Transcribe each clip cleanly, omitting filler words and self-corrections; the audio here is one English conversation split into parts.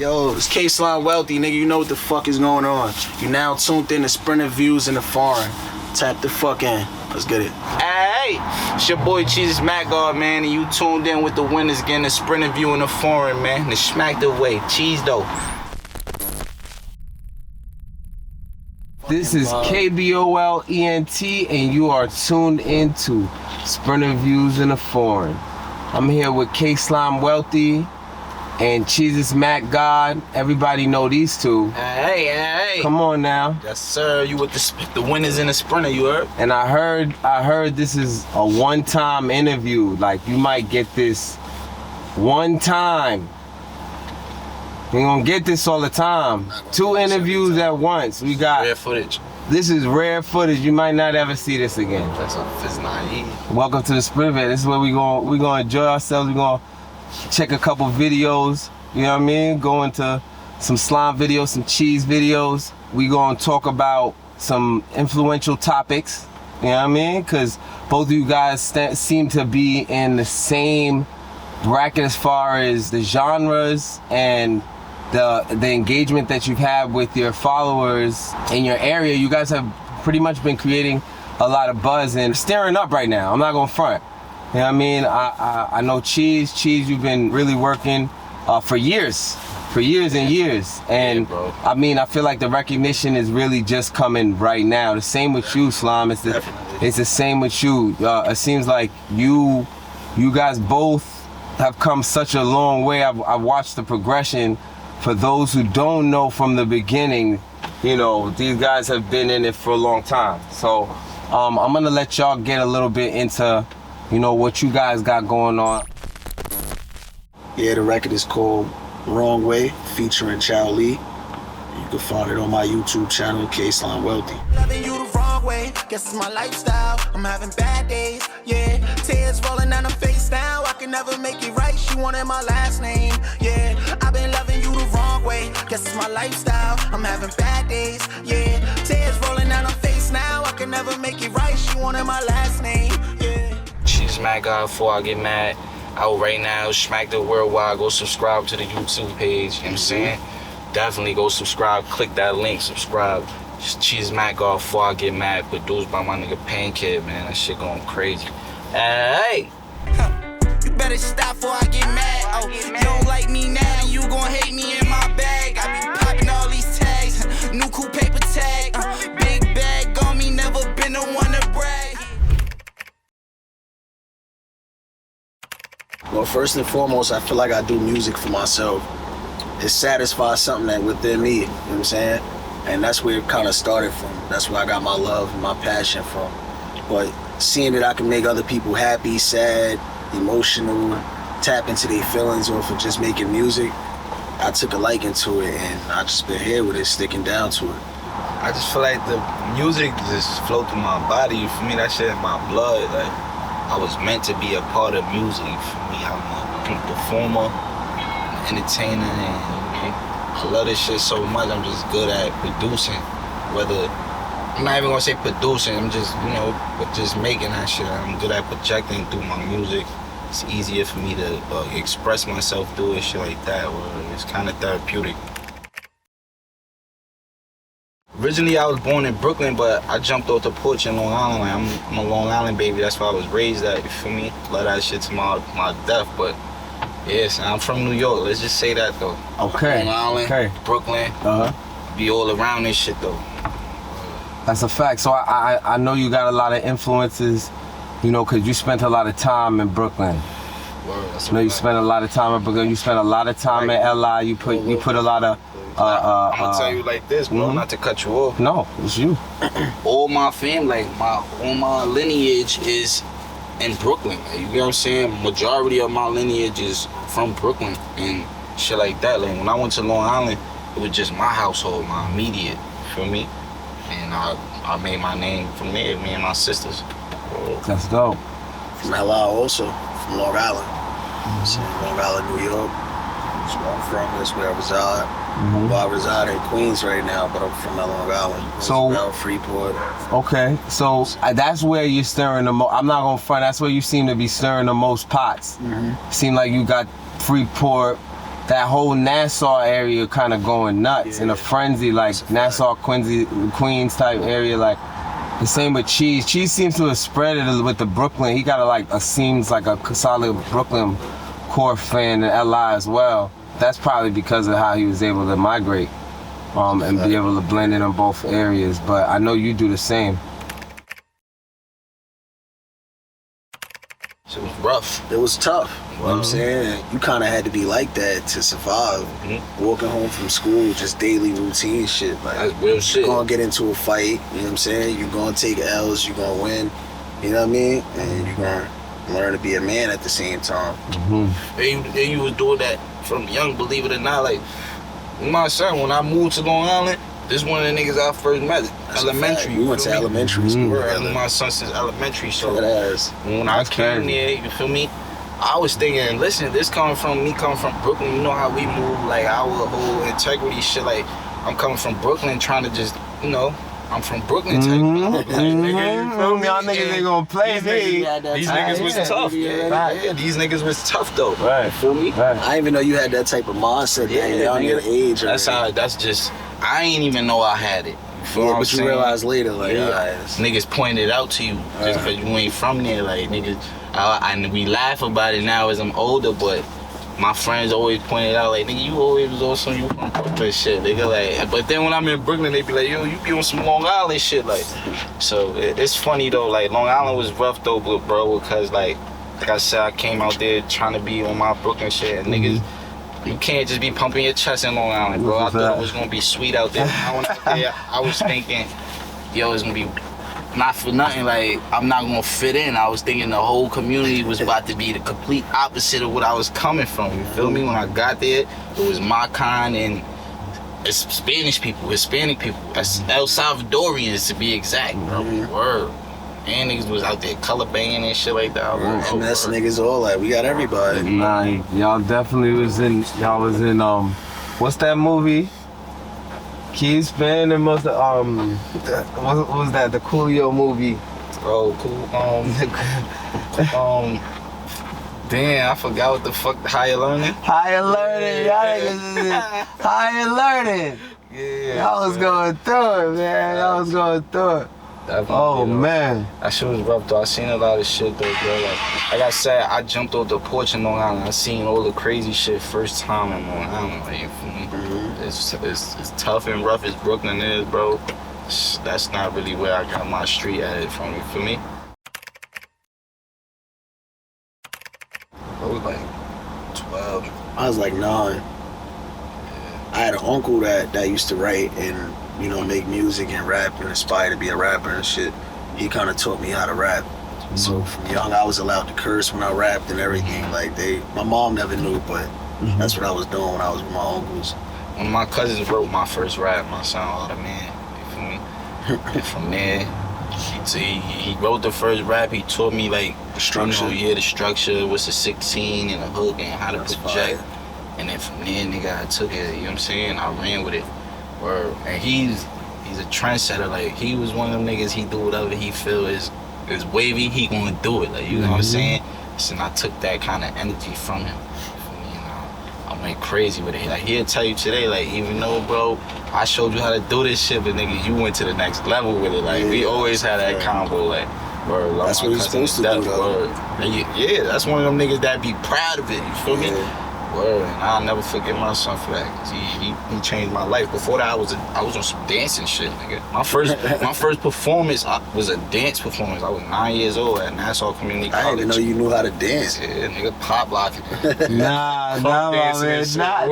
Yo, it's K Slime Wealthy, nigga. You know what the fuck is going on. You now tuned in to Spinterviews in the Foreign. Tap the fuck in. Let's get it. Hey, it's your boy Jesus Macgard, man, and you tuned in with the winners getting a Spinterview in the Foreign, man. The smacked away. Cheese though. This is KBOL.ENT, and you are tuned into Spinterviews in the Foreign. I'm here with K Slime Wealthy and Jesus Macgard. Everybody know these two. Hey. Come on now. Yes, sir. You with the winners in the Sprinter, you heard? And I heard this is a one-time interview. Like, you might get this one time. You don't get this all the time. 2 interviews at once. We got rare footage. This is rare footage. You might not ever see this again. That's it's naive. Welcome to the Spinterview. This is where we're gonna enjoy ourselves. We're gonna check a couple videos. You know what I mean? Go into some slime videos, some cheese videos. We gonna talk about some influential topics. You know what I mean? Because both of you guys seem to be in the same bracket as far as the genres and the engagement that you've had with your followers in your area. You guys have pretty much been creating a lot of buzz and stirring up right now. I'm not gonna front. You know what I mean? I know Cheese, you've been really working for years and years. And yeah, I mean, I feel like the recognition is really just coming right now. The same with you, Slime. It's the same with you. It seems like you guys both have come such a long way. I've watched the progression. For those who don't know from the beginning, you know, these guys have been in it for a long time. So I'm gonna let y'all get a little bit into, you know, what you guys got going on. Yeah, the record is called Wrong Way, featuring Chow Lee. You can find it on my YouTube channel, K Slime Wealthy. Loving you the wrong way, guess it's my lifestyle. I'm having bad days, yeah. Tears rolling down her face now. I can never make it right. She wanted my last name, yeah. I've been loving you the wrong way, guess it's my lifestyle. I'm having bad days, yeah. Tears rolling down her face now. I can never make it right. She wanted my last name, yeah. Jesus Macgard, 4EIGN Mad. Out right now, smacked it worldwide. Go subscribe to the YouTube page, you know what I'm saying? Definitely go subscribe, click that link, subscribe. Cheese Macgard, 4EIGN Mad, produced by my nigga Pain Kid, man. That shit going crazy. Hey! You better stop before I get mad. Oh, you don't like me now, you gon' hate me in my bag. I be popping all these tags, new cool paper tag. Big bag on me, never been the one to brag. Well, first and foremost, I feel like I do music for myself. It satisfies something that within me, you know what I'm saying? And that's where it kind of started from. That's where I got my love and my passion from. But seeing that I can make other people happy, sad, emotional, tap into their feelings off of just making music, I took a liking to it, and I just been here with it, sticking down to it. I just feel like the music just flow through my body. For me, that shit in my blood. Like, I was meant to be a part of music. For me, I'm a performer, entertainer, and I love this shit so much. I'm just good at producing. Whether I'm not even gonna say producing, I'm just, you know, just making that shit. I'm good at projecting through my music. It's easier for me to express myself through it, shit like that. Where it's kind of therapeutic. Originally, I was born in Brooklyn, but I jumped off the porch in Long Island. Like, I'm a Long Island baby. That's why I was raised at. You feel me? Love that shit to my death. But yes, I'm from New York. Let's just say that though. Okay. Long Island, okay. Brooklyn. Be all around this shit though. That's a fact. So I know you got a lot of influences, you know, because you spent a lot of time in Brooklyn. Word, You spent a lot of time in Brooklyn. You spent a lot of time in LI. You put a lot of. I'm gonna tell you like this, bro. Not to cut you off. No, it's you. All my family, all my lineage is in Brooklyn. You get what I'm saying? Majority of my lineage is from Brooklyn and shit like that. Like when I went to Long Island, it was just my household, my immediate. Feel me? And I made my name from there, me and my sisters. That's dope. From LI also, from Long Island. Long Island, New York. That's where I'm from, that's where I reside. Well, I reside in Queens right now, but I'm from Long Island. So Freeport. Okay, so that's where you're stirring the most. I'm not gonna front. That's where you seem to be stirring the most pots. Seem like you got Freeport, that whole Nassau area kind of going nuts in a frenzy, like Nassau, Queens type area, like the same with Cheese. Cheese seems to have spread it with the Brooklyn. He got seems like a solid Brooklyn core fan in LI as well. That's probably because of how he was able to migrate and be able to blend in both areas. But I know you do the same. So it was rough. It was tough. You know what I'm saying? You kind of had to be like that to survive. Walking home from school, just daily routine shit. Like, that's real shit. You're gonna get into a fight, you know what I'm saying? You're gonna take L's, you're gonna win, you know what I mean? And you're gonna learn to be a man at the same time. And you was doing that from young, believe it or not. Like, my son, when I moved to Long Island, this one of the niggas I first met. That's elementary. We went to elementary school. I knew my son since elementary, so That's when I came there, you feel me? I was thinking, listen, this coming from Brooklyn, you know how we move, like our whole integrity shit, like I'm coming from Brooklyn trying to just, you know, I'm from Brooklyn type. Nigga, you feel me? Y'all niggas ain't gonna play me. These niggas was tough. Yeah, these niggas was tough though. Right. You feel me? Right. I didn't even know you had that type of mindset at a young age. That's just, I ain't even know I had it. You feel what I'm but saying? you realize later, like, niggas pointed out to you just because you ain't from there. Like, niggas, and we laugh about it now as I'm older, but my friends always pointed out, like, nigga, you always was on some you from Brooklyn shit, nigga, like, but then when I'm in Brooklyn, they be like, yo, you be on some Long Island shit, like, so it's funny though, like, Long Island was rough though, bro, because like I said, I came out there trying to be on my Brooklyn shit, and niggas, you can't just be pumping your chest in Long Island, bro. I thought it was gonna be sweet out there. I went out there, I was thinking, yo, it's gonna be not for nothing, like, I'm not gonna fit in. I was thinking the whole community was about to be the complete opposite of what I was coming from, you feel me? When I got there, it was my kind and it's Spanish people, Hispanic people, El Salvadorians to be exact, bro. Word. And niggas was out there color banging and shit like that. And that's niggas all like, we got everybody. Nah, y'all definitely was in, what's that movie? Keith Span and most of, what was that, the Coolio movie? Oh, cool. Damn, I forgot what the fuck, Higher Learning? Higher Learning, y'all niggas is Higher Learning. Yeah. Y'all was going through it, man. Y'all was going through it. Oh, man. That shit was rough though. I seen a lot of shit though, bro. Like I said, I jumped off the porch in Long Island. I seen all the crazy shit first time in Long Island. Like, you feel me? It's tough and rough as Brooklyn is, bro. That's not really where I got my street at it from. You feel me? I was like 12. I was like 9. I had an uncle that used to write and, you know, make music and rap and aspire to be a rapper and shit. He kind of taught me how to rap. So from young, I was allowed to curse when I rapped and everything. Like, my mom never knew, but that's what I was doing when I was with my uncles. One of my cousins wrote my first rap, my son, Oh the Man. You feel me? And from there, he wrote the first rap. He taught me, like, The structure. You know, the structure, what's the 16 and the hook and how to project. Fire. And then from there, nigga, I took it, you know what I'm saying? I ran with it. Word. And he's a trendsetter. Like, he was one of them niggas, he do whatever he feel is wavy, he gonna do it. Like, you know what I'm saying? So I took that kind of energy from him. I went crazy with it. Like, he'll tell you today, like, even though, bro, I showed you how to do this shit, but nigga, you went to the next level with it. Like, we always had that combo, like, word. Like, that's what he's supposed to do, though. Yeah, that's one of them niggas that be proud of it, you feel me? Word, and I'll never forget my son for that, cause he changed my life. Before that, I was on some dancing shit, nigga. My first performance was a dance performance. I was 9 years old at Nassau Community College. I didn't even know you knew how to dance. Yeah, nigga, pop locking. Nah, my man, nah.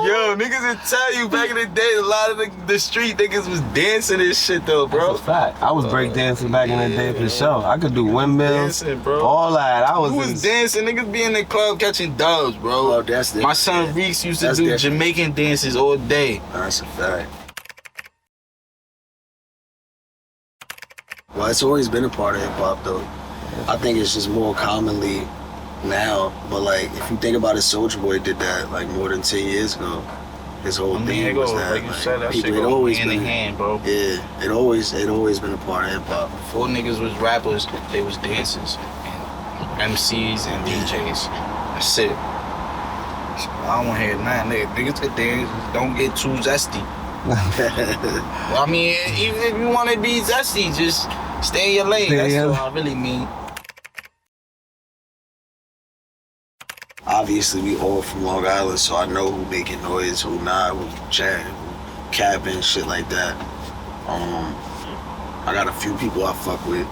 Yo, niggas would tell you back in the day, a lot of the street niggas was dancing this shit though, bro. That's a fact. I was breakdancing back in the day for sure. I could do windmills, dancing, bro. all that. Who was dancing? Niggas be in the club catching dubs, bro. Oh, that's different. My son Reese used to That's do different. Jamaican dances all day. That's a fact. Well, it's always been a part of hip hop, though. I think it's just more commonly now. But like, if you think about it, Soulja Boy did that like more than 10 years ago. His whole thing was that, like you said, that people shit had go always hand been in hand, bro. Yeah, it always been a part of hip hop. Before niggas was rappers, they was dancers and MCs and DJs. That's it. I don't want to hear nothing. Niggas could dance, just don't get too zesty. Well, I mean, even if you want to be zesty, just stay in your lane. That's what I really mean. Obviously, we all from Long Island, so I know who making noise, who not, who chatting, who capping, shit like that. I got a few people I fuck with.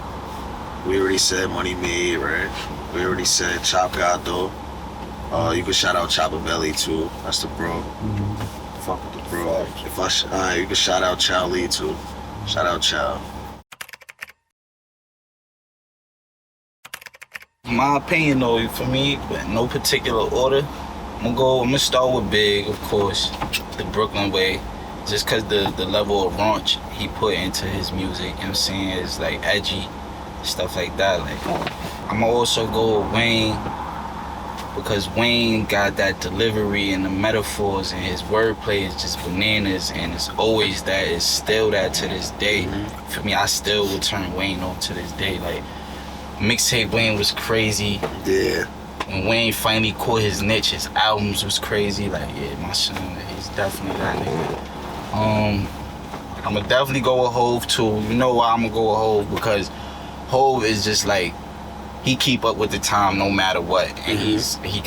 We already said Money Made, right? We already said Chop Gato. You can shout out Chopper Belly too. That's the bro. Fuck with the bro. You can shout out Chow Lee too. Shout out Chow. My opinion though, for me, but no particular order, I'm gonna start with Big, of course, the Brooklyn way, just cause the level of raunch he put into his music, you know what I'm saying, is like edgy, stuff like that. Like, I'm gonna also go with Wayne, because Wayne got that delivery and the metaphors, and his wordplay is just bananas, and it's always that, it's still that to this day. For me, I still will turn Wayne on to this day. Like, mixtape Wayne was crazy. Yeah. When Wayne finally caught his niche, his albums was crazy. Like, yeah, my son, he's definitely that nigga. I'ma definitely go with Hove too. You know why I'ma go with Hove? Because Hove is just like, he keep up with the time no matter what, and he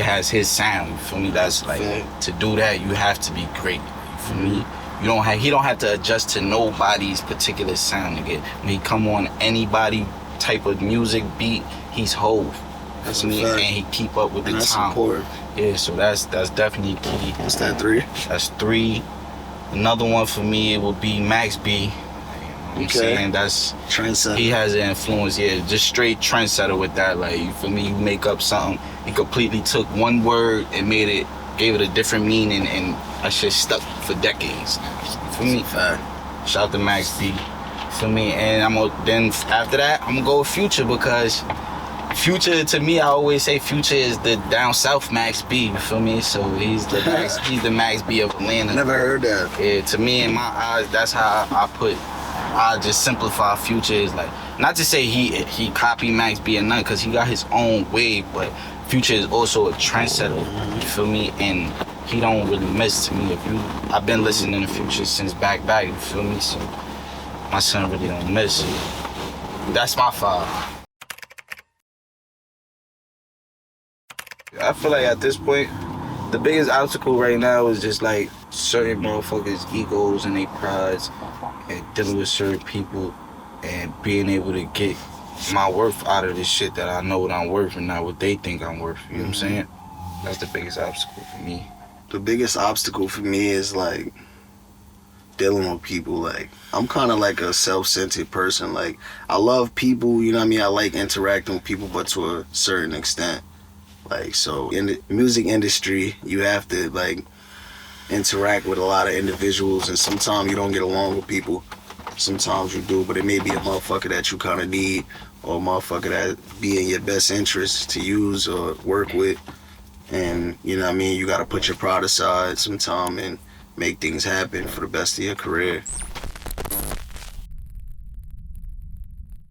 has his sound. You feel me? That's like, to do that, you have to be great. For me, he don't have to adjust to nobody's particular sound. Nigga, when he come on anybody type of music beat, he's Hove. That's a me, fact. and he keep up with And the that's time. important. Yeah, so that's definitely key. What's that, 3? That's 3. Another one for me, it would be Max B. You know what I'm saying? That's trendsetter. He has an influence, yeah, just straight trendsetter with that. Like, you feel me? You make up something, he completely took one word and gave it a different meaning, and that shit stuck for decades. You feel me? Shout out to Max B. For me, and then after that, I'm gonna go with Future, because Future, to me, I always say Future is the down south Max B. You feel me? So he's the Max B of Atlanta. Never heard that. Yeah, to me, in my eyes, that's how I just simplify Future. Is like, not to say he copied Max B or nothing, because he got his own way, but Future is also a trendsetter. You feel me? And he don't really miss to me. I've been listening to Future since back, you feel me? So my son really don't miss it. That's my 5. I feel like at this point, the biggest obstacle right now is just like certain motherfuckers' egos and their prides, and dealing with certain people and being able to get my worth out of this shit that I know what I'm worth and not what they think I'm worth. You know what I'm saying? That's the biggest obstacle for me. The biggest obstacle for me is like dealing with people. Like, I'm kind of like a self-centered person. Like, I love people, you know what I mean? I like interacting with people, but to a certain extent. Like, so in the music industry, you have to like interact with a lot of individuals, and sometimes you don't get along with people. Sometimes you do, but it may be a motherfucker that you kind of need, or a motherfucker that be in your best interest to use or work with. And, you know what I mean, you got to put your pride aside sometime and make things happen for the best of your career.